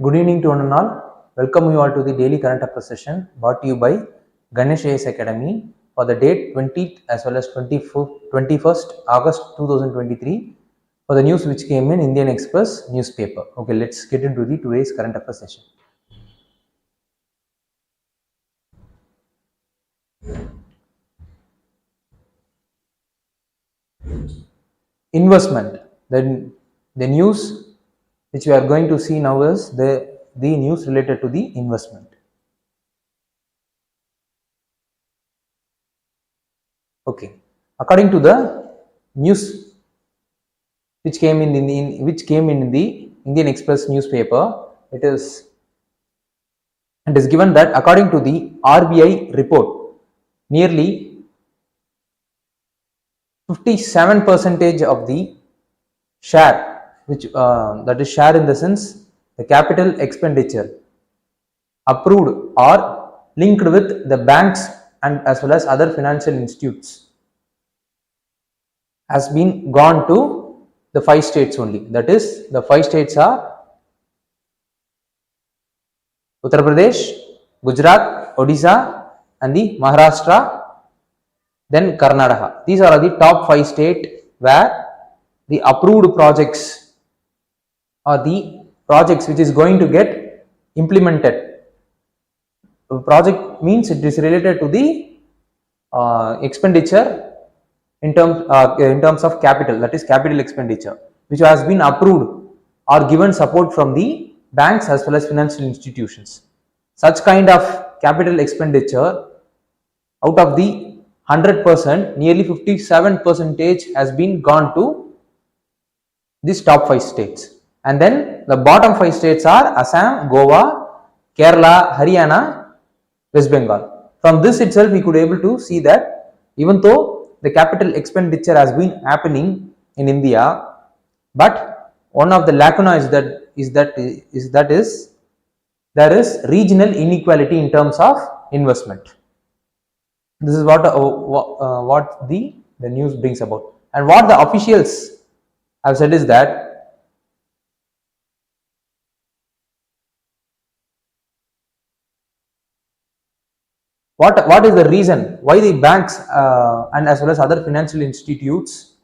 Good evening to one and all. Welcome you all to the daily current affairs session brought to you by Ganesh IAS Academy for the date 20th as well as 21st August 2023 for the news which came in Indian Express newspaper. Okay, let's get into the today's current affairs session. Investment. Then the news which we are going to see now is the news related to the investment. Okay, according to the news which came in the Indian Express newspaper, it is given that according to the RBI report, nearly 57% of the share, which that is share in the sense the capital expenditure approved or linked with the banks and as well as other financial institutes has been gone to the 5 states only. That is, the 5 states are Uttar Pradesh, Gujarat, Odisha and the Maharashtra, then Karnataka. These are the top 5 states where the approved projects or the projects which is going to get implemented. Project means it is related to the expenditure in terms of capital, that is capital expenditure, which has been approved or given support from the banks as well as financial institutions. Such kind of capital expenditure, out of the 100%, nearly 57% has been gone to these top 5 states. And then the bottom 5 states are Assam, Goa, Kerala, Haryana, West Bengal. From this itself we could able to see that even though the capital expenditure has been happening in India, but one of the lacuna is that there is regional inequality in terms of investment. This is what the news brings about, and what the officials have said is that what is the reason why the banks and as well as other financial institutes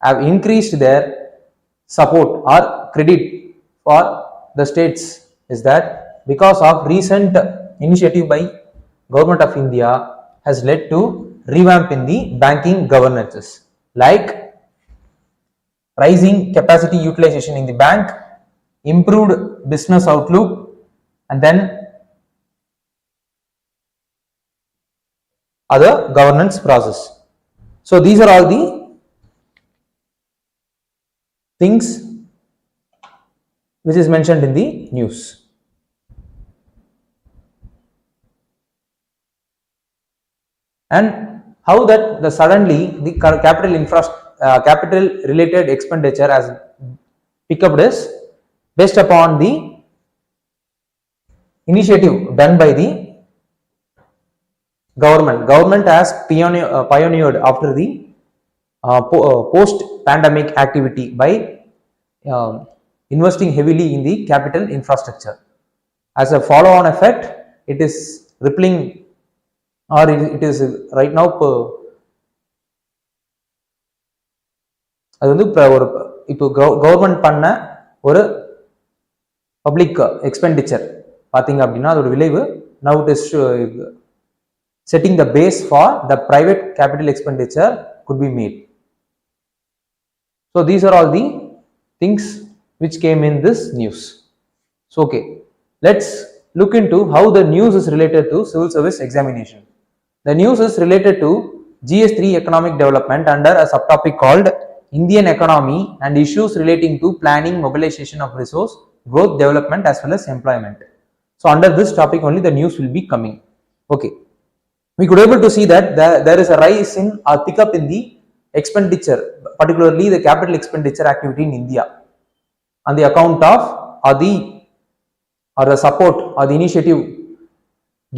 have increased their support or credit for the states is that because of recent initiative by Government of India has led to revamp in the banking governances, like rising capacity utilization in the bank, improved business outlook, and then other governance process. So these are all the things which is mentioned in the news. And how that suddenly the capital related expenditure has picked up is based upon the initiative done by the government has pioneered after the post pandemic activity by investing heavily in the capital infrastructure. As a follow on effect, it is rippling, or it is right now அது வந்து இப்போ government பண்ண ஒரு public expenditure பாத்தீங்க அப்படின்னா அதோட விளைவு now it is setting the base for the private capital expenditure could be made. So these are all the things which came in this news. So okay, let's look into how the news is related to civil service examination. The news is related to GS3 economic development under a subtopic called Indian economy and issues relating to planning, mobilization of resource, growth, development as well as employment. So under this topic only the news will be coming. Okay, we could able to see that there is a rise in or pickup in the expenditure, particularly the capital expenditure activity in India on the account of the support or the initiative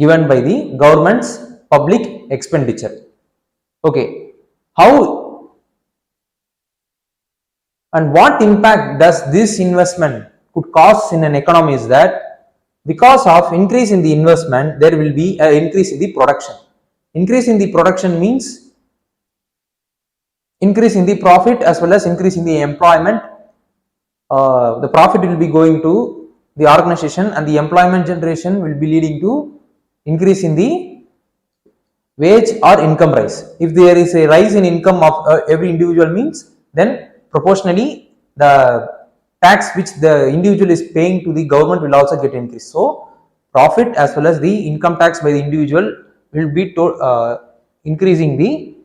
given by the government's public expenditure. Okay, how and what impact does this investment could cause in an economy is that because of increase in the investment, there will be an increase in the production. Increase in the production means increase in the profit as well as increase in the employment. The profit will be going to the organization and the employment generation will be leading to increase in the wage or income rise. If there is a rise in income of every individual means, then proportionally the tax which the individual is paying to the government will also get increased. So profit as well as the income tax by the individual will be increasing the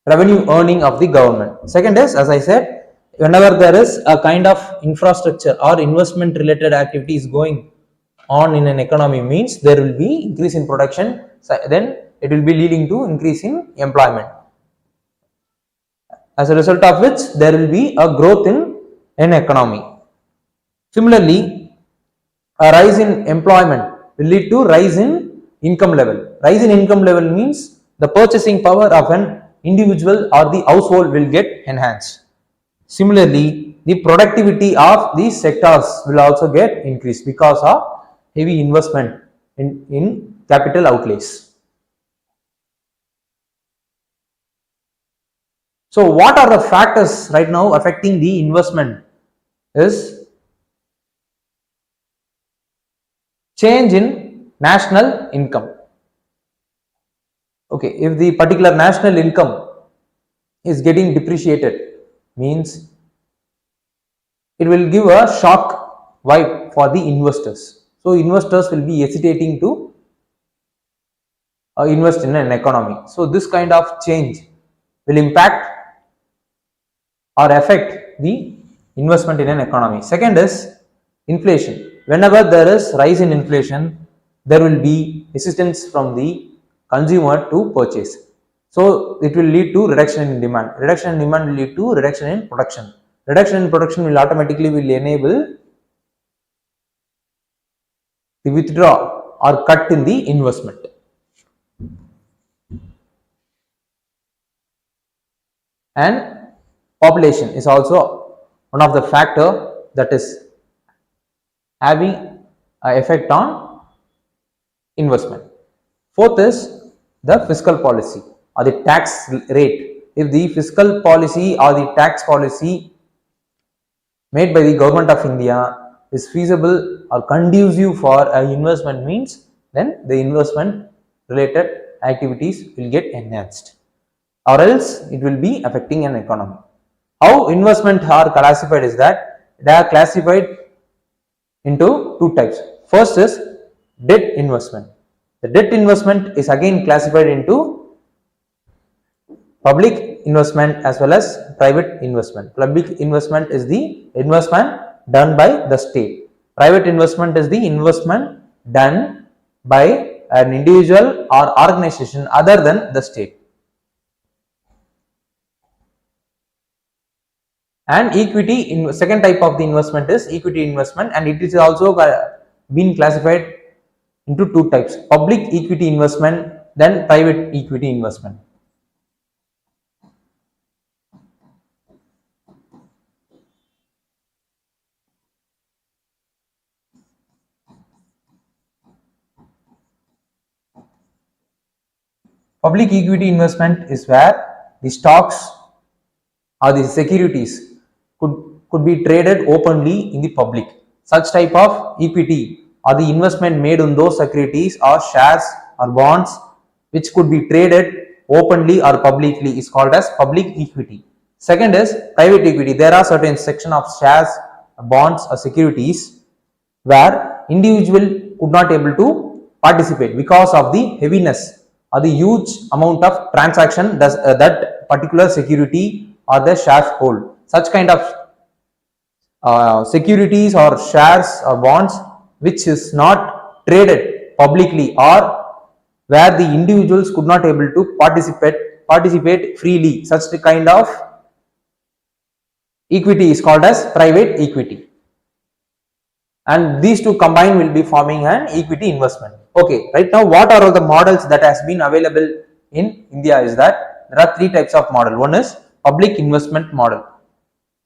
revenue earning of the government. Second is, as I said, whenever there is a kind of infrastructure or investment related activities going on in an economy means there will be increase in production, then it will be leading to increase in employment, as a result of which there will be a growth in an economy. Similarly, a rise in employment will lead to rise in income level. Rise in income level means the purchasing power of an individual or the household will get enhanced. Similarly, the productivity of these sectors will also get increased because of heavy investment in capital outlays. So what are the factors right now affecting the investment is change in national income. Okay, if the particular national income is getting depreciated means it will give a shock vibe for the investors. So investors will be hesitating to invest in an economy. So this kind of change will impact or affect the investment in an economy. Second is inflation. Whenever there is rise in inflation, there will be resistance from the consumer to purchase. So it will lead to reduction in demand. Reduction in demand will lead to reduction in production. Reduction in production will automatically enable the withdraw or cut in the investment. And population is also one of the factor that is having an effect on investment. Fourth is the fiscal policy or the tax rate. If the fiscal policy or the tax policy made by the government of India is feasible or conducive for an investment means, then the investment related activities will get enhanced, or else it will be affecting an economy. How investment are classified is that they are classified into two types. First is debt investment. The debt investment is again classified into public investment as well as private investment. Public investment is the investment done by the state. Private investment is the investment done by an individual or organization other than the state. And equity, second type of the investment is equity investment, and it is also been classified into two types: public equity investment, then private equity investment. Public equity investment is where the stocks or the securities could be traded openly in the public. Such type of equity or the investment made in those securities or shares or bonds which could be traded openly or publicly is called as public equity. Second is private equity. There are certain section of shares, bonds or securities where individual could not able to participate because of the heaviness or the huge amount of transaction that particular security or the shares hold. Such kind of securities or shares or bonds which is not traded publicly or where the individuals could not able to participate freely, such kind of equity is called as private equity, and these two combined will be forming an equity investment. Okay, right now what are all the models that has been available in India is that there are three types of model. One is public investment model,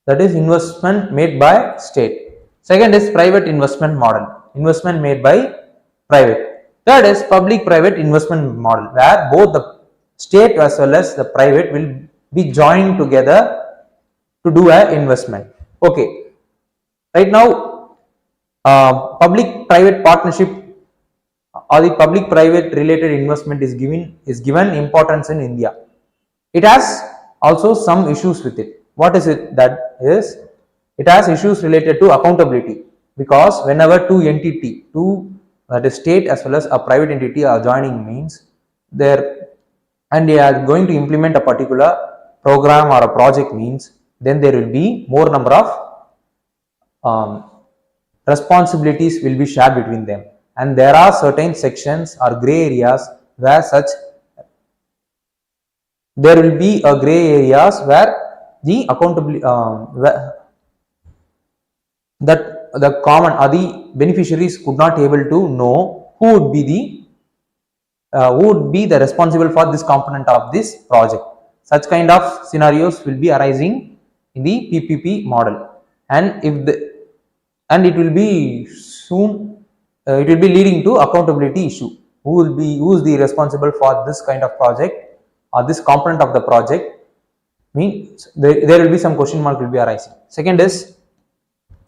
that is investment made by state. Second is private investment model, investment made by private. Third is public-private investment model, where both the state as well as the private will be joined together to do an investment. Okay, right now, public-private partnership or the public-private related investment is given importance in India. It has also some issues with it. What is it? That is, it has issues related to accountability, because whenever two that is state as well as a private entity are joining means and they are going to implement a particular program or a project means, then there will be more number of responsibilities will be shared between them, and there are certain sections or gray areas where there will be a gray areas where the accountability that the common or the beneficiaries could not able to know who would be the responsible for this component of this project. Such kind of scenarios will be arising in the PPP model, and it will be soon it will be leading to accountability issue. Who is the responsible for this kind of project or this component of the project? Means there will be some question mark will be arising. Second is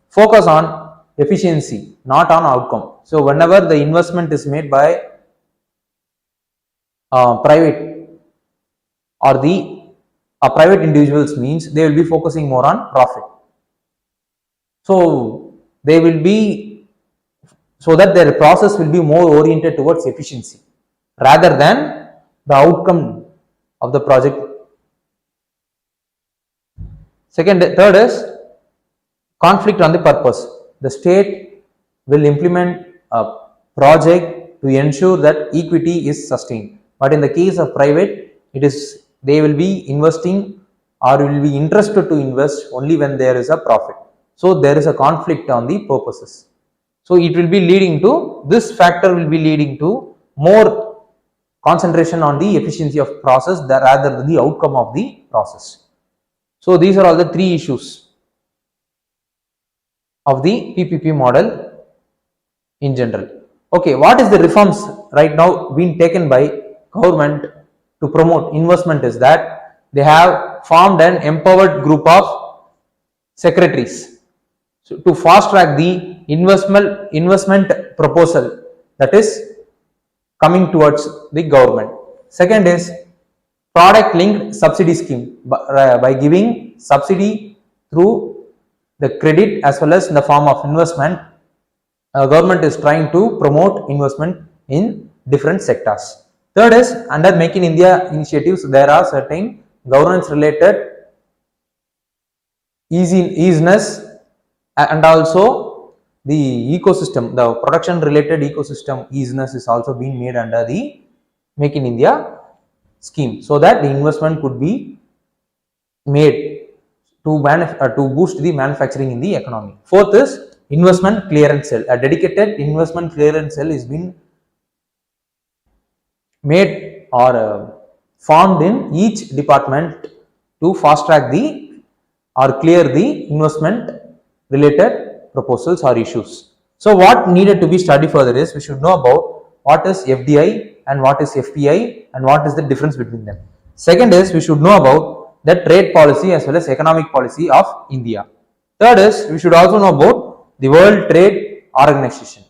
focus on efficiency, not on outcome. So whenever the investment is made by private or private individuals means, they will be focusing more on profit. So they will be, so that their process will be more oriented towards efficiency rather than the outcome of the project. Third is conflict on the purpose. The state will implement a project to ensure that equity is sustained, but in the case of private, they will be investing or will be interested to invest only when there is a profit. So there is a conflict on the purposes. So it will be leading to, this factor will be leading to more concentration on the efficiency of process rather than the outcome of the process. So these are all the three issues of the PPP model in general. Okay, what is the reforms right now being taken by government to promote investment is that they have formed an empowered group of secretaries to fast track the investment proposal that is coming towards the government. Second is product linked subsidy scheme, by giving subsidy through the credit as well as in the form of investment. Government is trying to promote investment in different sectors. Third is under Make in India initiatives, there are certain governance related easiness and also the ecosystem, the production related ecosystem easiness is also being made under the Make in India scheme, so that the investment could be made to boost the manufacturing in the economy. Fourth is investment clearance cell. A dedicated investment clearance cell is being made or formed in each department to fast track or clear the investment related proposals or issues. So what needed to be studied further is, we should know about what is FDI and what is FPI and what is the difference between them. Second is, we should know about the trade policy as well as economic policy of India. Third is, we should also know about the World Trade Organization.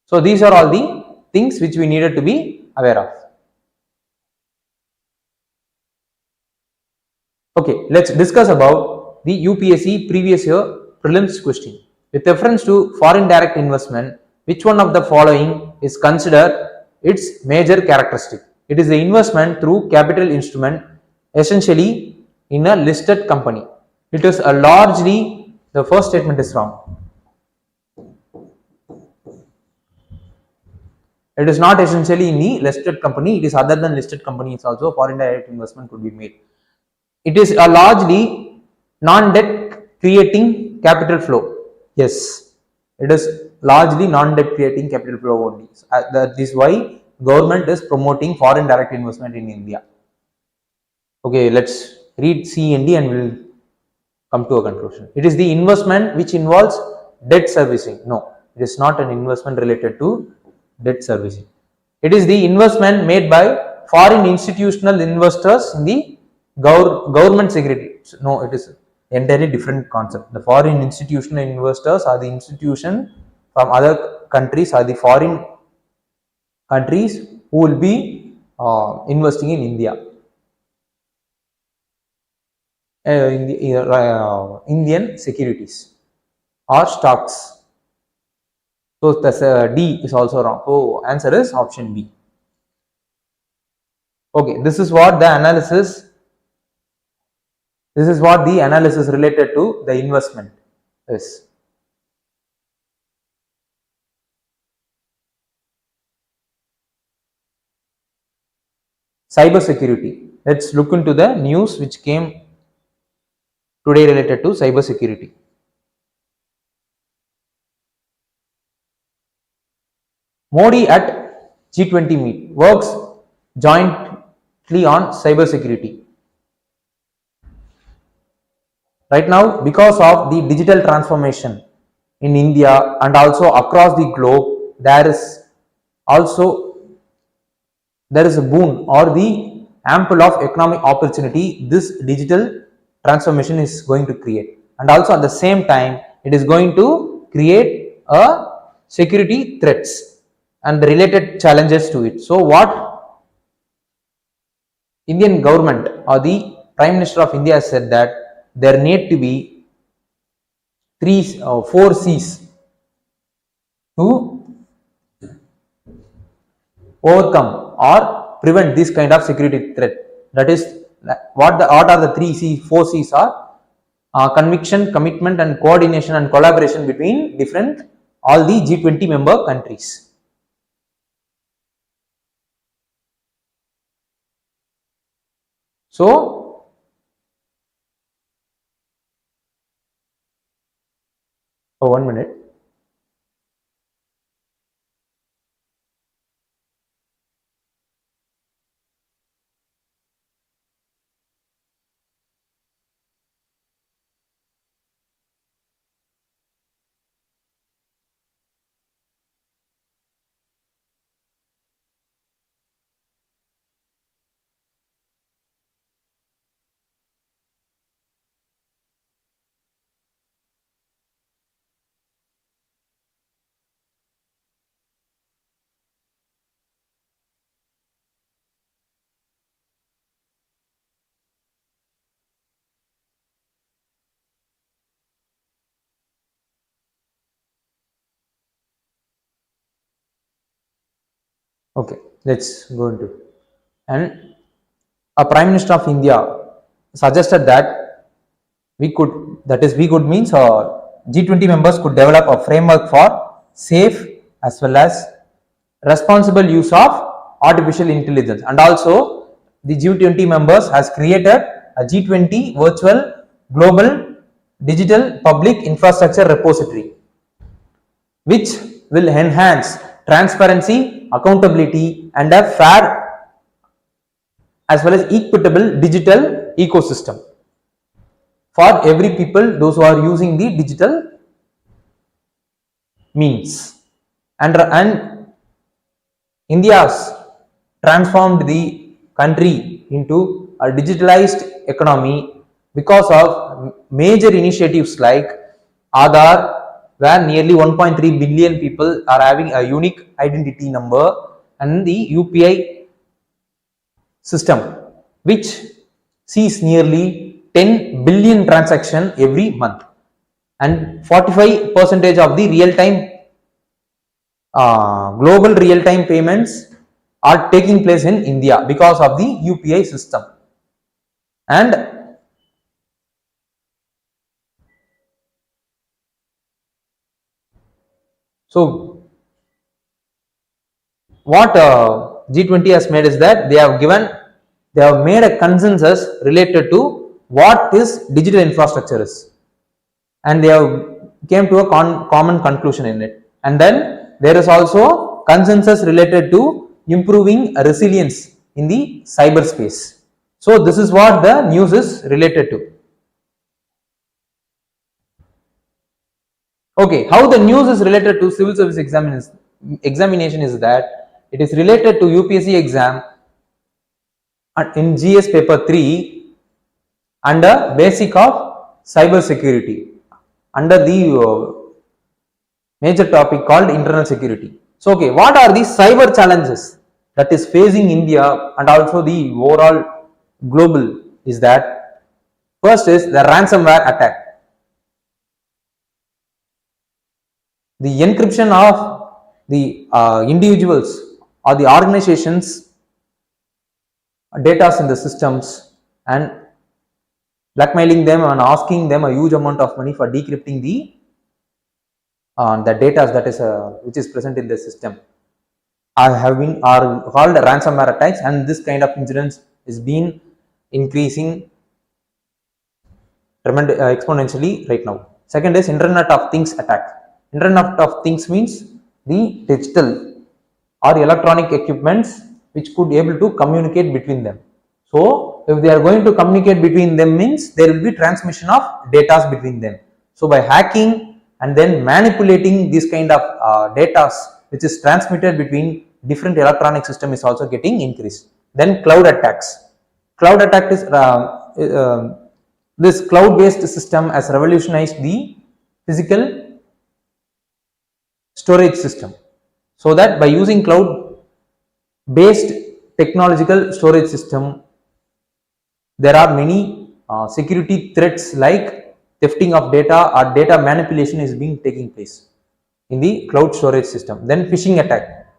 So these are all the things which we needed to be aware of. Okay, let's discuss about the UPSC previous year prelims question. With reference to foreign direct investment, which one of the following is considered its major characteristic? It is the investment through capital instrument, essentially in a listed company. It is a largely, the first statement is wrong. It is not essentially in the listed company, it is other than listed company, it's also foreign direct investment could be made. It is a largely non-debt creating capital flow. Yes, it is largely non-debt creating capital flow only. That is why government is promoting foreign direct investment in India. Okay, let's read C and D and we'll come to a conclusion. It is the investment which involves debt servicing. No, it is not an investment related to debt servicing. It is the investment made by foreign institutional investors in the government security. No, it is entirely different concept. The foreign institutional investors are the institution from other countries, are the foreign countries who will be investing in India. In the Indian securities or stocks. So the D is also wrong. So answer is option B. Okay, this is what the analysis. This is what the analysis related to the investment is. Cybersecurity. Let's look into the news which came today related to cybersecurity. Modi at G20 meet works jointly on cybersecurity. Right now, because of the digital transformation in India and also across the globe, there is a boon or the ample of economic opportunity this digital transformation is going to create, and also at the same time it is going to create a security threats and the related challenges to it. So what Indian government or the Prime Minister of India said that there need to be 4 C's to overcome or prevent this kind of security threat. That is, what are the 3 C's, 4 C's are conviction, commitment and coordination and collaboration between all the G20 member countries. So, for 1 minute. Okay, let's go into it. And a Prime Minister of India suggested that we could means G20 members could develop a framework for safe as well as responsible use of artificial intelligence, and also the G20 members has created a G20 virtual global digital public infrastructure repository which will enhance transparency, accountability and a fair as well as equitable digital ecosystem for every people, those who are using the digital means. And India's transformed the country into a digitalized economy because of major initiatives like Aadhaar, where nearly 1.3 billion people are having a unique identity number, and the UPI system which sees nearly 10 billion transactions every month, and 45% of the real-time global real-time payments are taking place in India because of the UPI system. And so what G20 has made is that they have made a consensus related to what is digital infrastructure is, and they have came to a common conclusion in it. And then there is also consensus related to improving resilience in the cyberspace. So this is what the news is related to. Okay, how the news is related to civil service examination is that it is related to UPSC exam in GS paper 3 under basic of cybersecurity under the major topic called internal security. So, okay, what are the cyber challenges that is facing India and also the overall global is that first is the ransomware attack. The encryption of the individuals or the organizations data in the systems and blackmailing them and asking them a huge amount of money for decrypting the data that is which is present in the system are called ransomware attacks, and this kind of incidents is being increasing exponentially right now. Second is Internet of Things attack. Internet of Things means the digital or electronic equipments which could able to communicate between them. So if they are going to communicate between them means there will be transmission of data between them. So by hacking and then manipulating this kind of data which is transmitted between different electronic system is also getting increased. Then cloud attacks. Cloud attack is this cloud based system has revolutionized the physical storage system, so that by using cloud based technological storage system there are many security threats like thefting of data or data manipulation is being taking place in the cloud storage system. Then phishing attack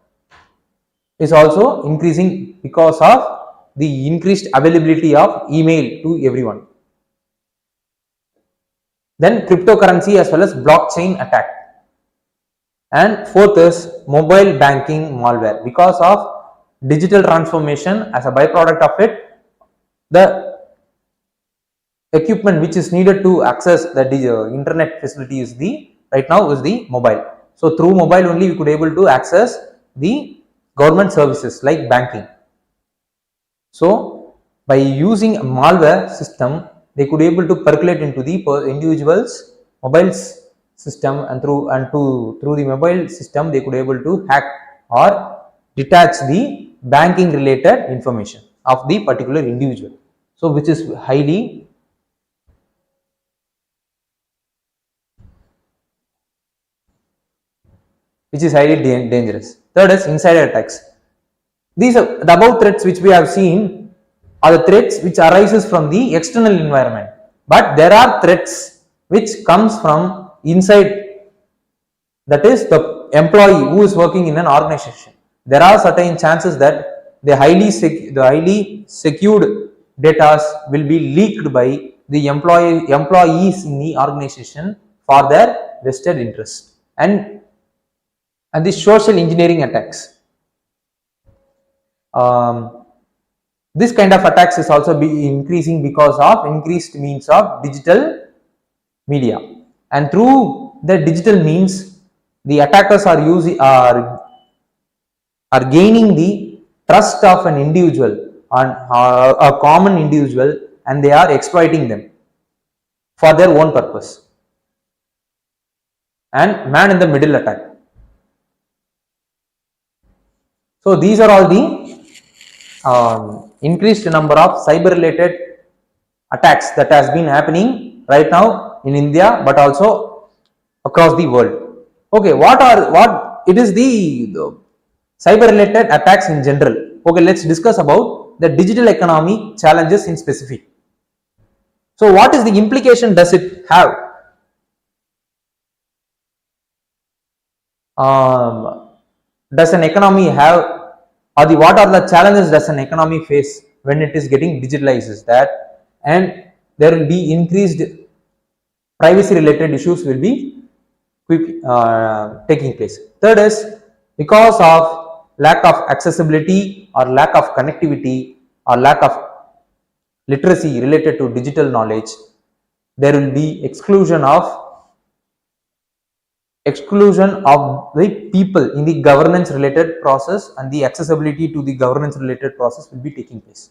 is also increasing because of the increased availability of email to everyone. Then cryptocurrency as well as blockchain attack. And fourth is mobile banking malware. Because of digital transformation, as a byproduct of it, the equipment which is needed to access the internet facility is right now is the mobile. So through mobile only we could able to access the government services like banking. So by using a malware system, they could able to percolate into the individuals mobiles system, and through the mobile system they could able to hack or detach the banking related information of the particular individual. So which is highly dangerous. Third is insider attacks. These are the above threats which we have seen are the threats which arises from the external environment, but there are threats which comes from inside, that is the employee who is working in an organization. There are certain chances that the highly secured data will be leaked by the employees in the organization for their vested interest. And the social engineering attacks. This kind of attacks is also increasing because of increased means of digital media, and through the digital means the attackers are gaining the trust of an individual on a common individual, and they are exploiting them for their own purpose. And man in the middle attack. So these are all the increased number of cyber related attacks that has been happening right now in India but also across the world. Okay, what it is the cyber related attacks in general. Okay, let's discuss about the digital economy challenges in specific. So what is the implication does it have? Does an economy have, or what are the challenges does an economy face when it is getting digitalized? That, and there will be increased privacy related issues will be taking place. Third is because of lack of accessibility or lack of connectivity or lack of literacy related to digital knowledge, there will be exclusion of the people in the governance related process, and the accessibility to the governance related process will be taking place.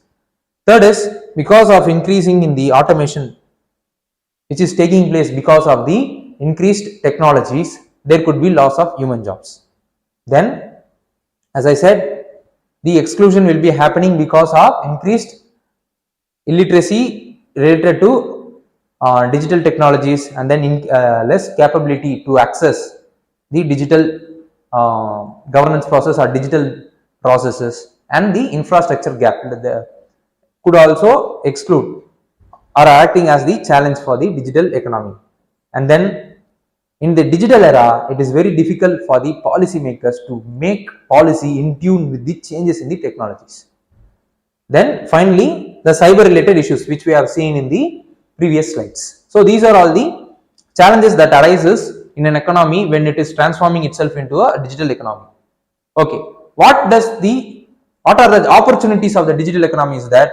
Third is because of increasing in the automation which is taking place because of the increased technologies, there could be loss of human jobs. Then, as I said, the exclusion will be happening because of increased illiteracy related to digital technologies, and then less capability to access the digital governance process or digital processes, and the infrastructure gap could also exclude or acting as the challenge for the digital economy. And then in the digital era, it is very difficult for the policymakers to make policy in tune with the changes in the technologies. Then finally, the cyber related issues which we have seen in the previous slides. So these are all the challenges that arises in an economy when it is transforming itself into a digital economy. Okay, what are the opportunities of the digital economy is that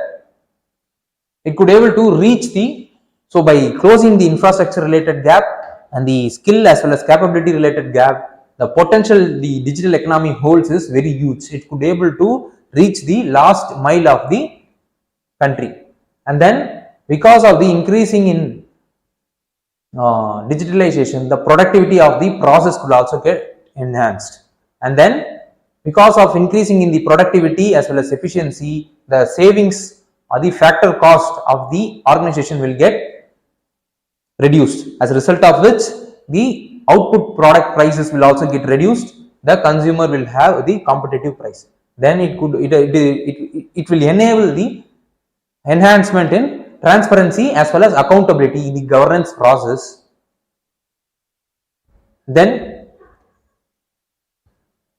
it could able to reach so by closing the infrastructure related gap and the skill as well as capability related gap, the potential the digital economy holds is very huge. It could able to reach the last mile of the country, and then because of the increasing in digitalization, the productivity of the process could also get enhanced, and then because of increasing in the productivity as well as efficiency, the savings or the factor cost of the organization will get reduced, as a result of which the output product prices will also get reduced, the consumer will have the competitive price. Then it will enable the enhancement in transparency as well as accountability in the governance process. Then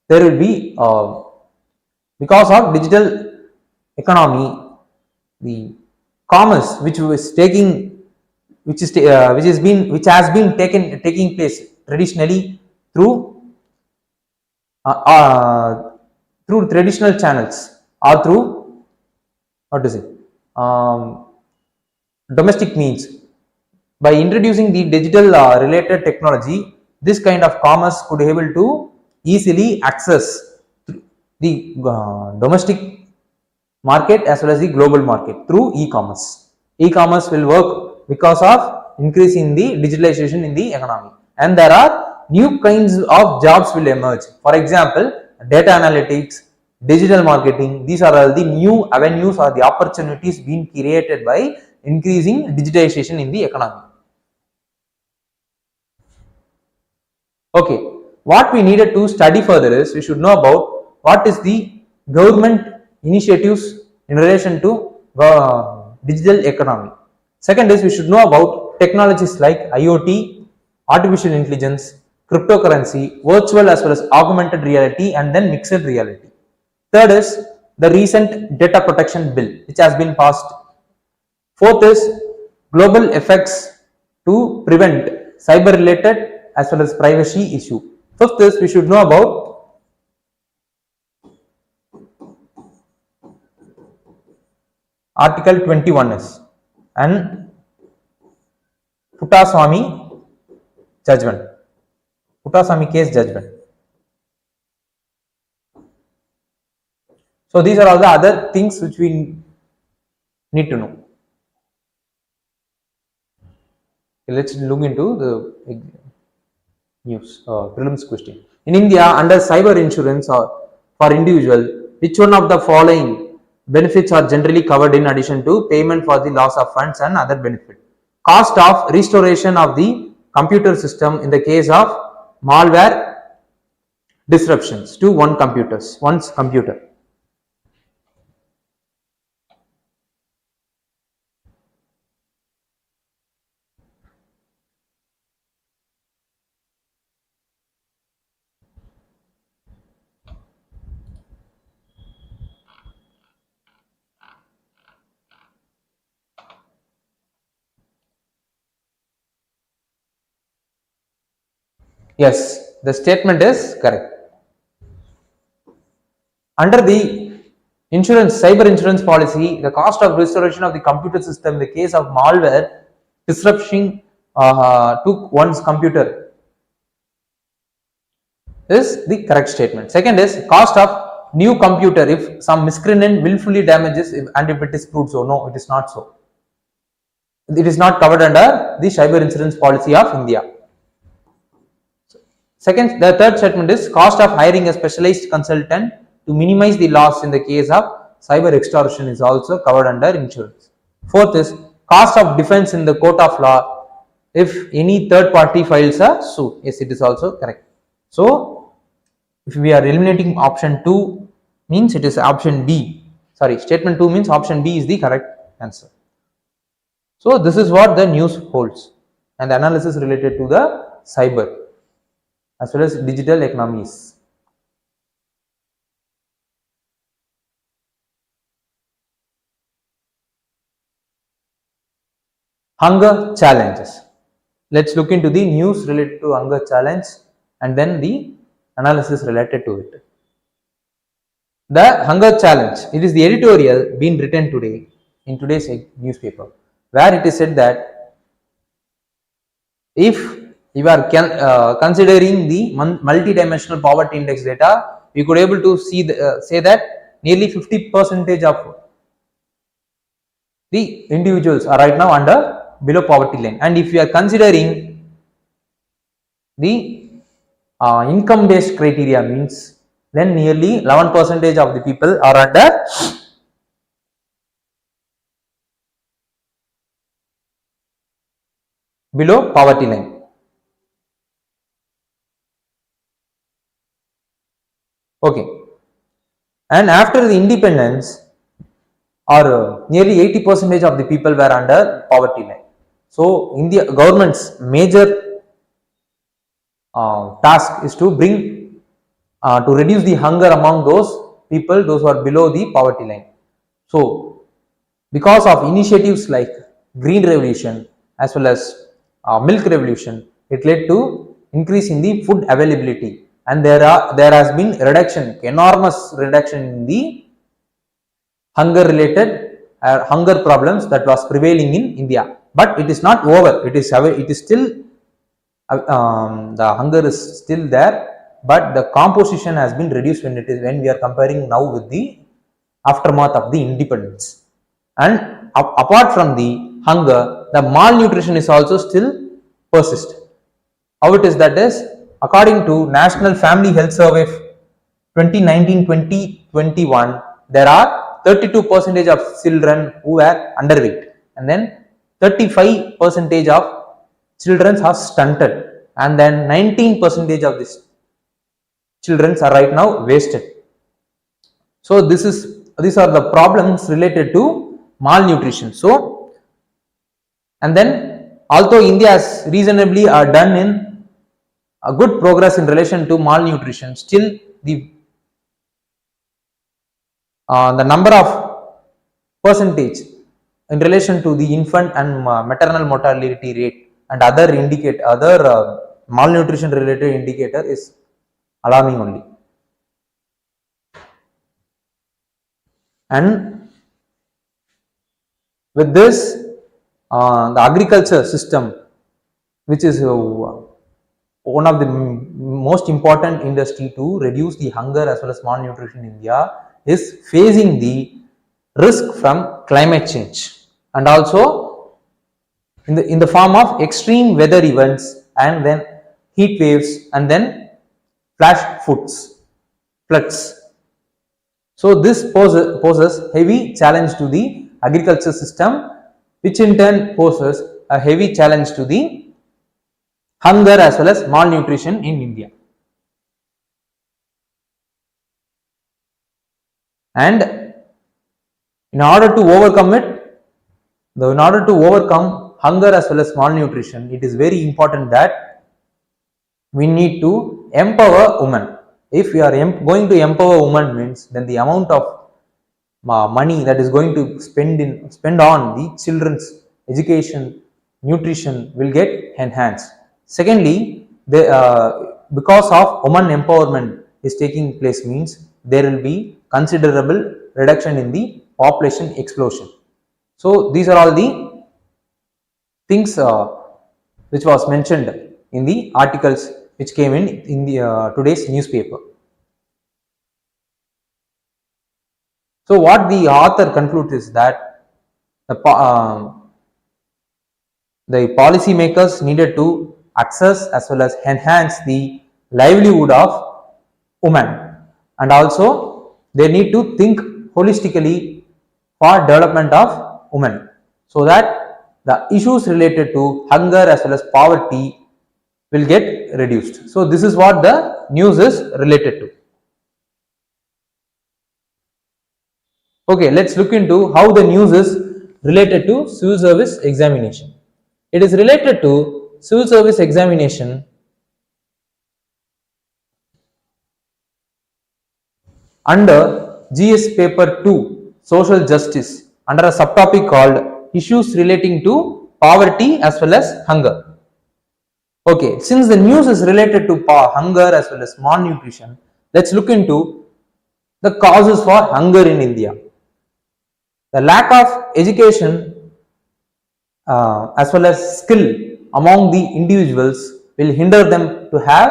there will be because of digital economy, the commerce which has been taking place traditionally through traditional channels or through domestic means. By introducing the digital related technology, this kind of commerce could be able to easily access the domestic market as well as the global market through e-commerce. E-commerce will work because of increasing the digitalization in the economy, and there are new kinds of jobs will emerge. For example, data analytics, digital marketing, these are all the new avenues or the opportunities being created by increasing digitalization in the economy. Okay, what we needed to study further is we should know about what is the government initiatives in relation to digital economy. Second is we should know about technologies like IoT, artificial intelligence, cryptocurrency, virtual as well as augmented reality, and then mixed reality. Third is the recent data protection bill which has been passed. Fourth is global effects to prevent cyber related as well as privacy issue. Fifth is we should know about Article 21S and Puttaswamy judgment, Puttaswamy case judgment. So these are all the other things which we need to know. Let's look into the news prelims question. In India, under cyber insurance or for individual, which one of the following benefits are generally covered in addition to payment for the loss of funds and other benefit? Cost of restoration of the computer system in the case of malware disruptions to one's computer. Yes, the statement is correct. Under the cyber insurance policy, the cost of restoration of the computer system in the case of malware disruption to one's computer is the correct statement. Second is cost of new computer if some miscreant willfully damages and if it is proved so. No, it is not so. It is not covered under the cyber insurance policy of India. The third statement is cost of hiring a specialized consultant to minimize the loss in the case of cyber extortion is also covered under insurance. Fourth is cost of defense in the court of law if any third party files a suit. Yes, it is also correct. So if we are eliminating option 2 means it is option B. Sorry, statement 2 means option B is the correct answer. So this is what the news holds and the analysis related to the cyber as well as digital economies. Hunger challenges. Let's look into the news related to hunger challenge and then the analysis related to it. The hunger challenge, it is the editorial being written today in today's newspaper, where it is said that if you are considering the multi-dimensional poverty index data, we could able to see say that nearly 50% of the individuals are right now under below poverty line, and if you are considering the income based criteria means then nearly 11% of the people are under below poverty line. Okay, and after the independence or nearly 80% of the people were under poverty line. So India government's major task is to bring to reduce the hunger among those people those who are below the poverty line. So because of initiatives like green revolution as well as milk revolution, it led to increase in the food availability, and there has been enormous reduction in the hunger related hunger problems that was prevailing in India. But it is not over. It is still the hunger is still there, but the composition has been reduced when we are comparing now with the aftermath of the independence. And apart from the hunger, the malnutrition is also still persist. How it is that is, according to National Family Health Survey 2019-2021, there are 32% of children who are underweight, and then 35% of children are stunted, and then 19% of these children are right now wasted. So these are the problems related to malnutrition. So, and then although India has reasonably done in a good progress in relation to malnutrition, still the number of percentage in relation to the infant and maternal mortality rate and other malnutrition related indicator is alarming only. And with this, the agriculture system, which is one of the most important industry to reduce the hunger as well as malnutrition in India, is facing the risk from climate change, and also in the form of extreme weather events, and then heat waves, and then flash floods. So this poses heavy challenge to the agriculture system, which in turn poses a heavy challenge to the hunger as well as malnutrition in India. And in order to overcome hunger as well as malnutrition, it is very important that we need to empower women. If we are going to empower women means, then the amount of money that is going to spend on the children's education, nutrition will get enhanced. Secondly, because of women empowerment is taking place means, there will be considerable reduction in the population explosion. So these are all the things which was mentioned in the articles which came in the today's newspaper. So what the author concludes is that the policy makers needed to access as well as enhance the livelihood of women, and also they need to think holistically for development of women, so that the issues related to hunger as well as poverty will get reduced. So this is what the news is related to. Okay, let's look into how the news is related to civil service examination. It is related to civil service examination under GS paper 2 social justice under a subtopic called issues relating to poverty as well as hunger. Okay, since the news is related to hunger as well as malnutrition, let's look into the causes for hunger in India. The lack of education as well as skill among the individuals will hinder them to have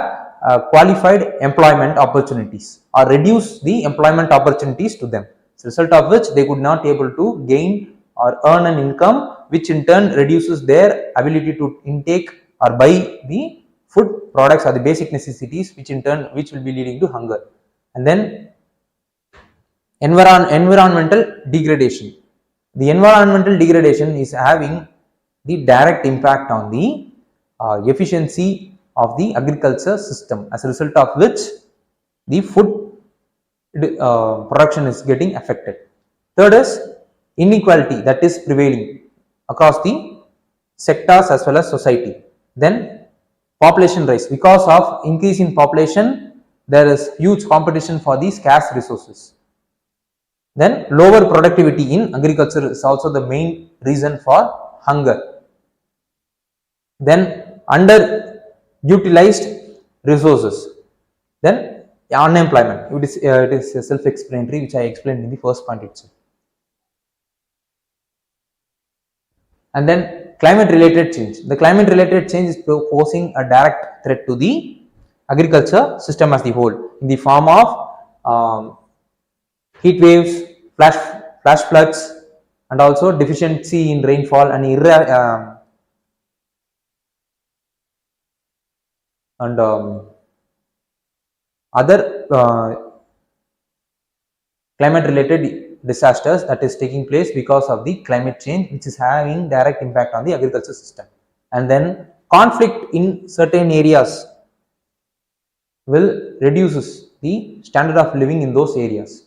qualified employment opportunities or reduce the employment opportunities to them, as a result of which they could not able to gain or earn an income, which in turn reduces their ability to intake or buy the food products or the basic necessities, which in turn will be leading to hunger. And then environmental degradation. The environmental degradation is having the direct impact on the efficiency of the agriculture system, as a result of which the food production is getting affected. Third is inequality that is prevailing across the sectors as well as society. Then population rise. Because of increase in population, there is huge competition for the scarce resources. Then lower productivity in agriculture is also the main reason for hunger. Then underutilized resources. Then unemployment. It is self-explanatory, which I explained in the first point itself. And then climate related change. The climate related change is posing a direct threat to the agriculture system as the whole, in the form of heat waves, flash floods, and also deficiency in rainfall and other climate related disasters that is taking place because of the climate change, which is having direct impact on the agriculture system. And then conflict in certain areas will reduces the standard of living in those areas,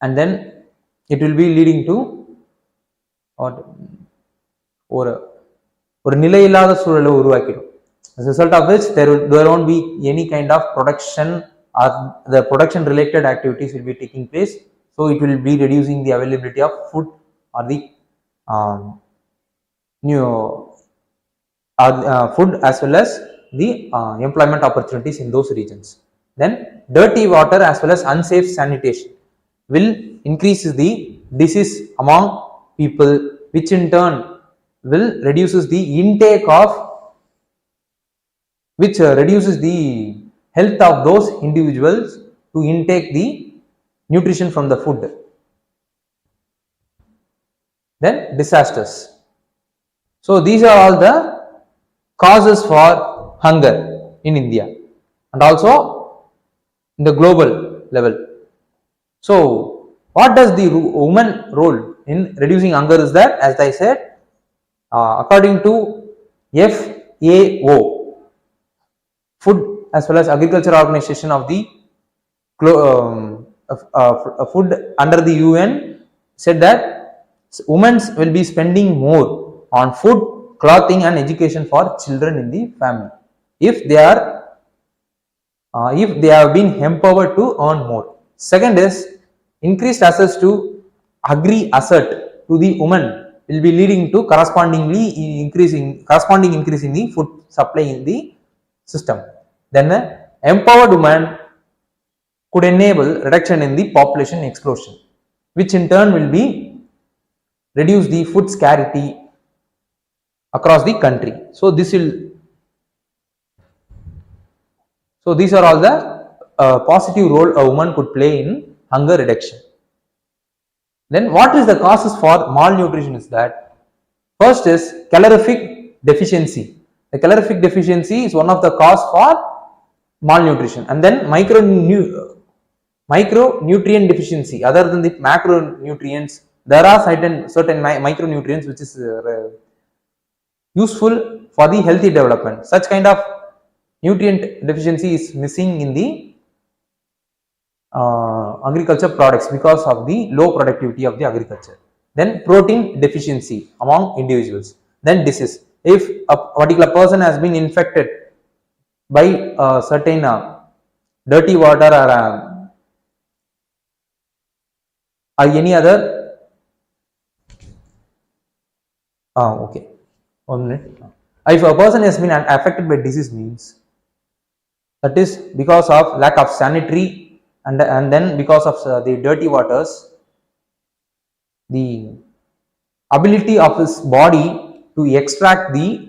and then it will be leading to ஒரு நிலையில்லாத சூழலை உருவாக்கிடும், as a result of which there won't be any kind of production or the production related activities will be taking place. So it will be reducing the availability of food or the food as well as the employment opportunities in those regions. Then dirty water as well as unsafe sanitation will increase the disease among people, which in turn will reduces the intake of reduces the health of those individuals to intake the nutrition from the food. Then disasters. So these are all the causes for hunger in India and also in the global level. So what does the woman role in reducing hunger is that, as I said, according to FAO, Food as well as Agriculture Organization of the food under the UN, said that women will be spending more on food, clothing and education for children in the family if they have been empowered to earn more. Second is increased access to agri asset to the women will be leading to corresponding increase in the food supply in the system. Then empowered women could enable reduction in the population explosion, which in turn will be reduce the food scarcity across the country. So these are all the positive role a woman could play in hunger reduction. Then what is the causes for malnutrition is that, first is calorific deficiency. The calorific deficiency is one of the cause for malnutrition, and then micronutrient deficiency. Other than the macronutrients, there are certain micronutrients which is useful for the healthy development. Such kind of nutrient deficiency is missing in the agriculture products because of the low productivity of the agriculture. Then protein deficiency among individuals. Then disease. If a particular person has been infected by a certain dirty water or any other okay, 1 minute. If a person has been affected by disease, means that is because of lack of sanitary and then because of the dirty waters, the ability of his body to extract the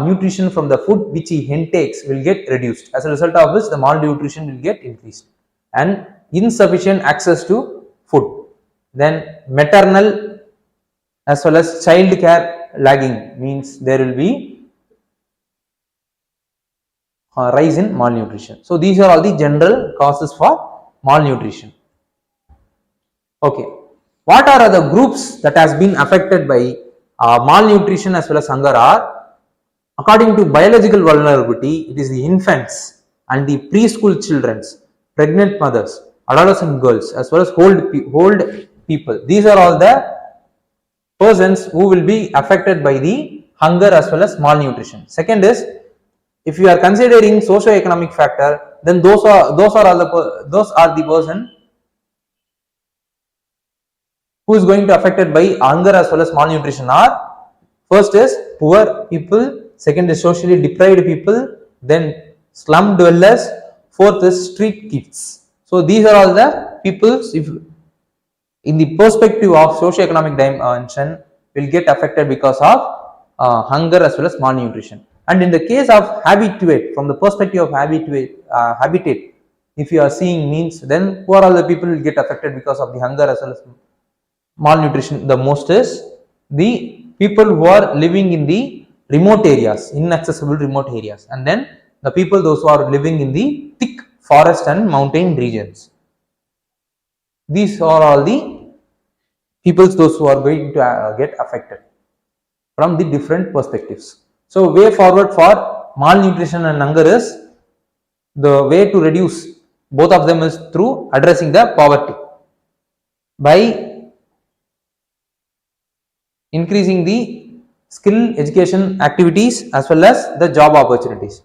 nutrition from the food which he intakes will get reduced, as a result of which the malnutrition will get increased, and insufficient access to food. Then maternal as well as child care lagging, means there will be rise in malnutrition. So these are all the general causes for malnutrition. Okay, what are the groups that has been affected by malnutrition as well as hunger are, according to biological vulnerability, it is the infants and the preschool children, pregnant mothers, adolescent girls, as well as old people. These are all the persons who will be affected by the hunger as well as malnutrition. Second is, if you are considering socio-economic factor, then those are the person who is going to affected by hunger as well as malnutrition are, first is poor people, second is socially deprived people, then slum dwellers, fourth is street kids. So these are all the peoples, if in the perspective of socio-economic dimension, will get affected because of hunger as well as malnutrition. And in the case of habitat, from the perspective of habitat, if you are seeing, means then who are all the people will get affected because of the hunger as well as malnutrition. The most is the people who are living in the remote areas, inaccessible remote areas, and then the people those who are living in the thick forest and mountain regions. These are all the peoples those who are going to get affected from the different perspectives. So way forward for malnutrition and hunger is, the way to reduce both of them is through addressing the poverty by increasing the skill education activities as well as the job opportunities.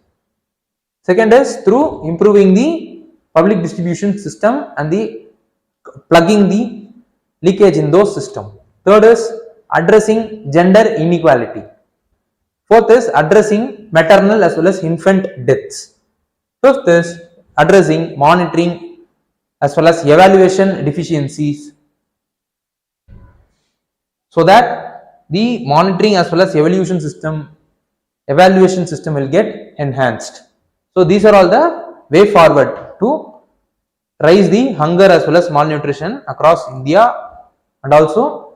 Second is through improving the public distribution system and the plugging the leakage in those systems. Third is addressing gender inequality. Fourth is addressing maternal as well as infant deaths. Fifth is addressing monitoring as well as evaluation deficiencies, so that the monitoring as well as evaluation system will get enhanced. So these are all the way forward to rise the hunger as well as malnutrition across India and also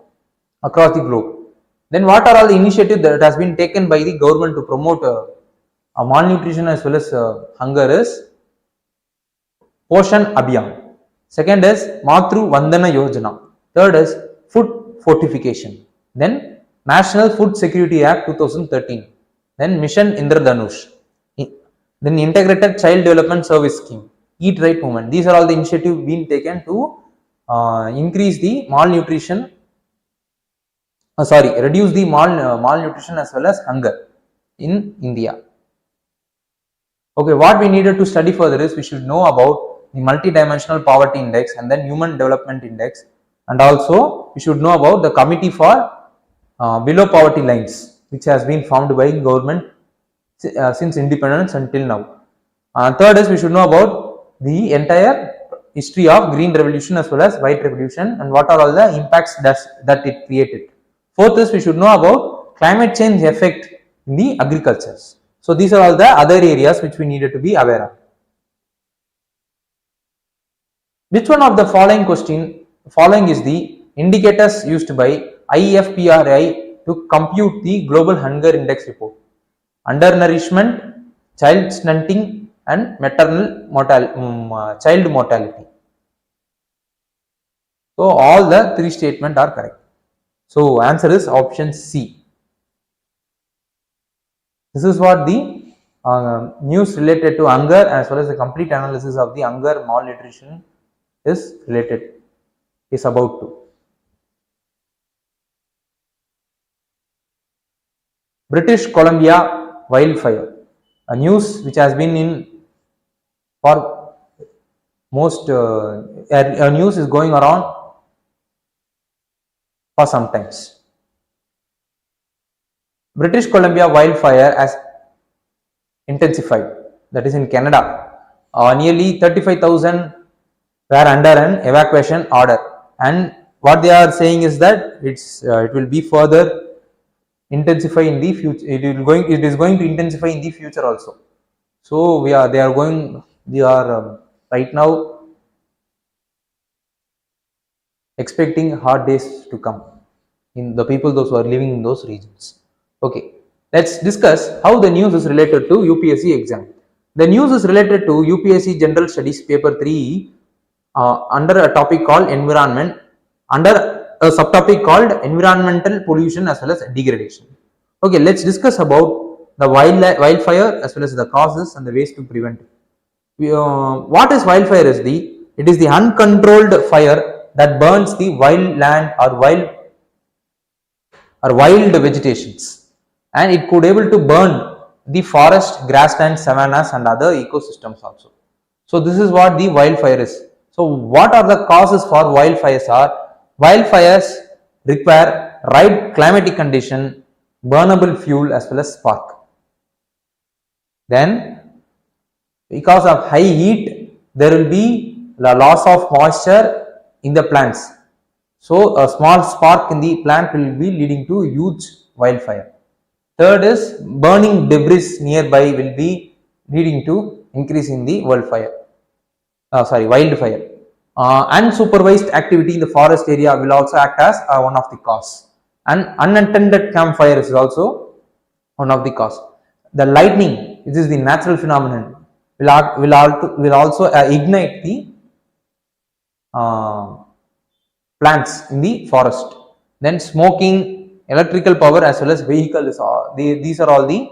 across the globe. Then what are all the initiatives that has been taken by the government to promote malnutrition as well as hunger is Poshan Abhiyan. Second is Matru Vandana Yojana. Third is food fortification. Then National Food Security Act 2013. Then Mission Indradhanush. Then Integrated Child Development Service Scheme. Eat Right Movement. These are all the initiatives being taken to increase the malnutrition. Reduce the malnutrition as well as hunger in India. Okay, what we needed to study further is, we should know about the multidimensional poverty index and then human development index, and also we should know about the committee for below poverty lines, which has been formed by government since independence until now. Third is, we should know about the entire history of green revolution as well as white revolution and what are all the impacts that it created. Fourth is, we should know about climate change effect in the agriculture. So these are all the other areas which we needed to be aware of. Which one of the following is the indicators used by IFPRI to compute the global hunger index report? Undernourishment, child stunting, and child mortality. So all the three statements are correct. So answer is option C. This is what the news related to hunger as well as the complete analysis of the hunger malnutrition is about to. British Columbia wildfire, a news which has been in for most a news is going around for some times. British Columbia wildfire has intensified, that is in Canada. Nearly 35,000 were under an evacuation order, and what they are saying is that it will be further intensify in the future. It is going to intensify in the future also. So they are right now expecting hard days to come in the people those who are living in those regions. Okay, let's discuss how the news is related to UPSC exam. The news is related to UPSC General Studies paper 3 under a topic called environment, under a subtopic called environmental pollution as well as degradation. Okay, let's discuss about the wildfire as well as the causes and the ways to prevent it. What is wildfire? It is the uncontrolled fire that burns the wild land or wild vegetations, and it could able to burn the forest, grassland, savannas and other ecosystems also. So this is what the wildfire is. So what are the causes for wildfires? Wildfires require right climatic condition, burnable fuel as well as spark. Then because of high heat, there will be the loss of moisture in the plants. So a small spark in the plant will be leading to huge wildfire. Third is burning debris nearby will be leading to increase in the wildfire. Unsupervised activity in the forest area will also act as one of the cause. And unattended campfire is also one of the cause. The lightning, this is the natural phenomenon, will also ignite the plants in the forest. Then smoking, electrical power as well as vehicles, these are all the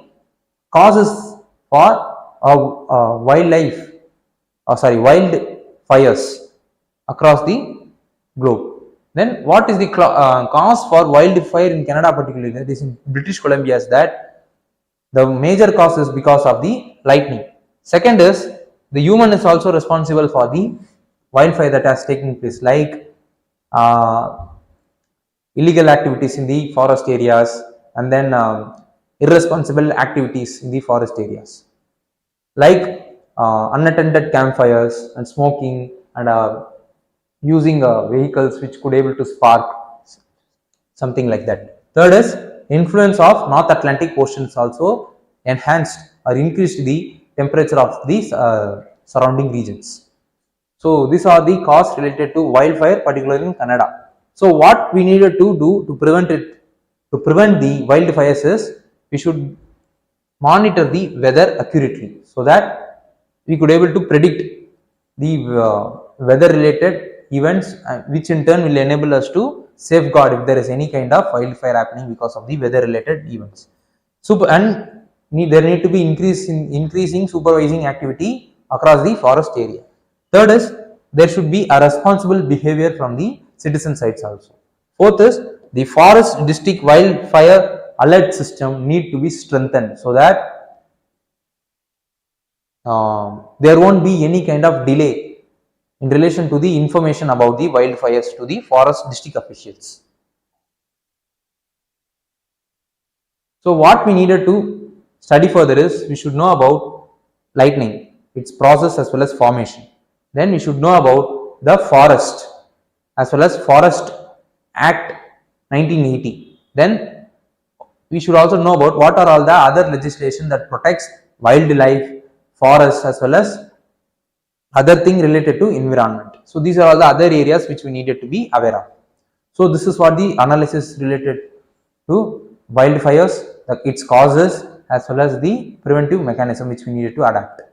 causes for wildfires across the globe. Then what is the cause for wildfire in Canada particularly, that is in British Columbia, is that the major cause is because of the lightning. Second is the human is also responsible for the wildfire that has taken place, like illegal activities in the forest areas, and then irresponsible activities in the forest areas, like unattended campfires and smoking and using vehicles which could able to spark, something like that. Third is influence of North Atlantic oceans also enhanced or increased the temperature of these surrounding regions. So these are the causes related to wildfire, particularly in Canada. So what we needed to do to prevent the wildfires is we should monitor the weather accurately, so that we could able to predict the weather related events, which in turn will enable us to safeguard if there is any kind of wildfire happening because of the weather related events. There need to be increasing supervising activity across the forest area. Third is there should be a responsible behavior from the citizen sides also. Fourth is the forest district wildfire alert system need to be strengthened, so that there won't be any kind of delay in relation to the information about the wildfires to the forest district officials. So what we needed to study further is we should know about lightning, its process as well as formation. Then we should know about the forest as well as Forest Act 1980. Then we should also know about what are all the other legislation that protects wildlife, forests as well as other thing related to environment. So these are all the other areas which we needed to be aware of. So this is what the analysis related to wildfires, its causes as well as the preventive mechanism which we needed to adapt.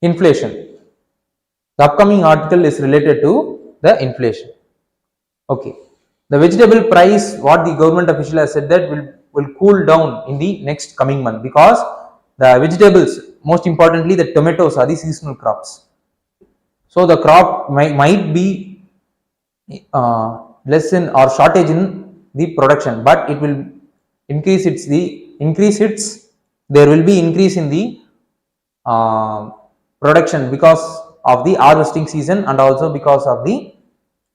inflation. The upcoming article is related to the inflation. Okay, the vegetable price, what the government official has said that will cool down in the next coming month, because the vegetables, most importantly the tomatoes, are the seasonal crops. So the crop might be less in or shortage in the production, but it will increase there will be increase in the production because of the harvesting season and also because of the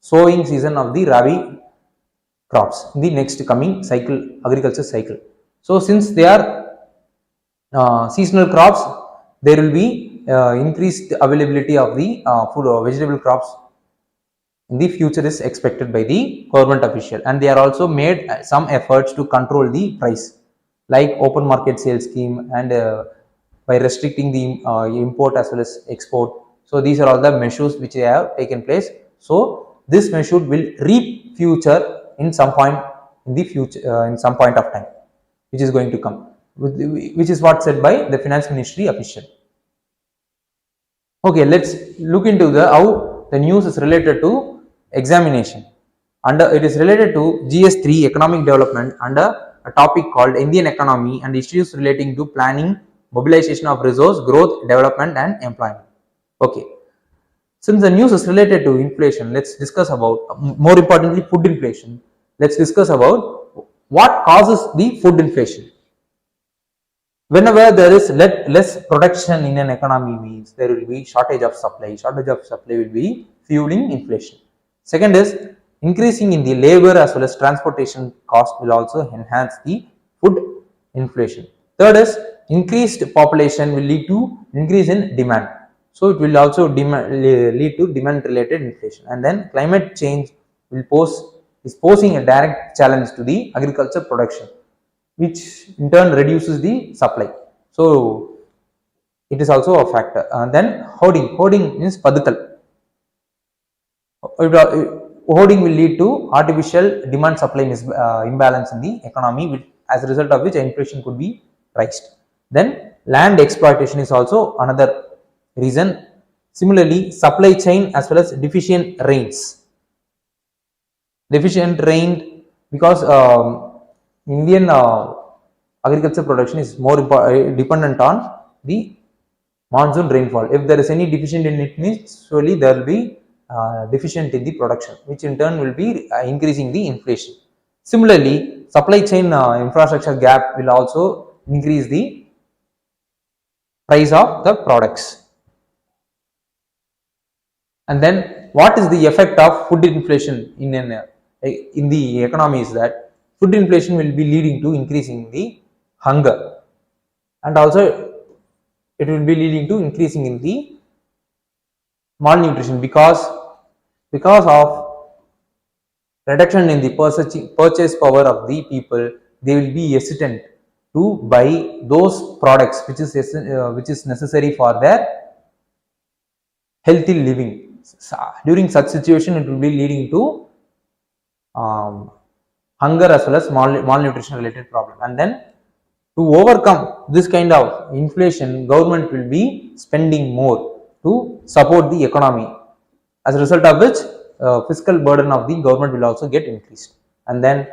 sowing season of the rabi crops in the next coming cycle, agriculture cycle. So since they are seasonal crops, there will be increased availability of the food or vegetable crops in the future is expected by the government official, and they are also made some efforts to control the price, like open market sales scheme and by restricting the import as well as export. So these are all the measures which they have taken place. So this measure will reap future in some point in the future, in some point of time, which is going to come, which is what said by the finance ministry official. Okay, let's look into the how the news is related to examination. Under it is related to GS3 economic development under a topic called Indian economy and issues relating to planning, mobilization of resource, growth, development and employment. Okay, since the news is related to inflation, let's discuss about, more importantly, food inflation. Let's discuss about what causes the food inflation. Whenever there is less production in an economy, means there will be shortage of supply. Shortage of supply will be fueling inflation. Second is increasing in the labor as well as transportation cost will also enhance the food inflation. Third is increased population will lead to increase in demand. So it will also lead to demand related inflation. And then climate change will is posing a direct challenge to the agriculture production, which in turn reduces the supply. So it is also a factor. And then hoarding means padukal. Hoarding will lead to artificial demand supply imbalance in the economy, as a result of which inflation could be raised. Then land exploitation is also another reason. Similarly, supply chain as well as deficient rains. Deficient rain, because Indian agriculture production is more dependent on the monsoon rainfall. If there is any deficient in it, means surely there will be deficient in the production, which in turn will be increasing the inflation. Similarly, supply chain infrastructure gap will also increase the price of the products. And then what is the effect of food inflation in the economy is that food inflation will be leading to increasing the hunger, and also it will be leading to increasing in the malnutrition, because of reduction in the purchase power of the people. They will be hesitant to buy those products which is necessary for their healthy living. During such situation, it will be leading to hunger as well as malnutrition related problem. And then to overcome this kind of inflation, government will be spending more to support the economy, as a result of which fiscal burden of the government will also get increased. And then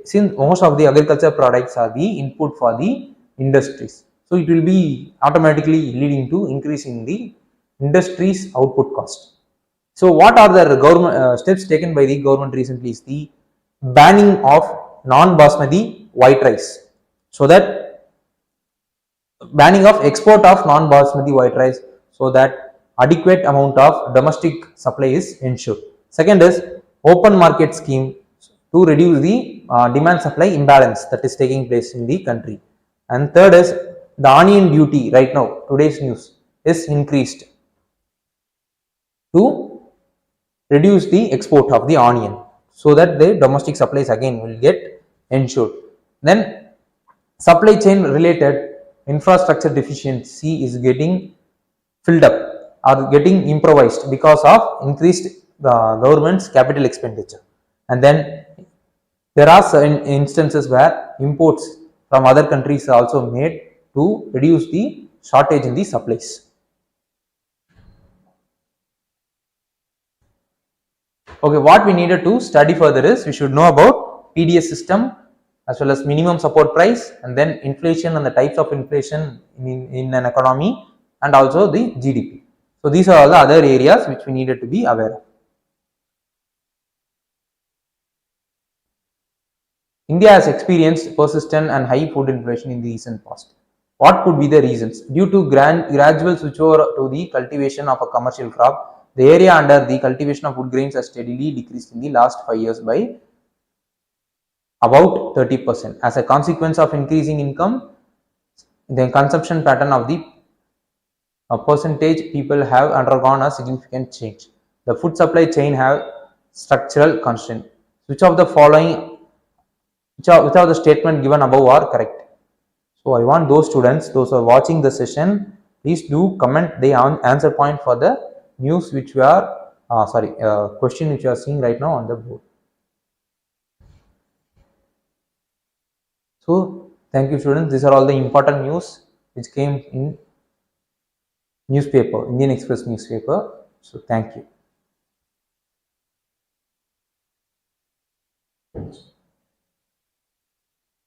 since most of the agriculture products are the input for the industries, so it will be automatically leading to increasing the industry's output cost. So what are the government steps taken by the government recently is the banning of non-basmati white rice, so that banning of export of non-basmati white rice, so that adequate amount of domestic supply is ensured. Second is open market scheme to reduce the demand supply imbalance that is taking place in the country. And third is the onion duty. Right now, today's news is increased to reduce the export of the onion, so that the domestic supplies again will get ensured. Then supply chain related infrastructure deficiency is getting filled up or getting improvised because of increased government's capital expenditure. And then there are certain instances where imports from other countries are also made to reduce the shortage in the supplies. Okay, what we needed to study further is we should know about PDS system as well as minimum support price, and then inflation and the types of inflation in an economy, and also the GDP. So these are all the other areas which we needed to be aware of. India has experienced persistent and high food inflation in the recent past. What could be the reasons? Due to gradual switchover to the cultivation of a commercial crop, the area under the cultivation of food grains has steadily decreased in the last 5 years by about 30%. As a consequence of increasing income, the consumption pattern of the percentage people have undergone a significant change. The food supply chain have structural constraint. Which of the following, which of the statement given above are correct? So I want those students, those who are watching the session, please do comment the answer point for the news which we are, question which you are seeing right now on the board. So thank you students, these are all the important news which came in newspaper, Indian Express newspaper. So thank you.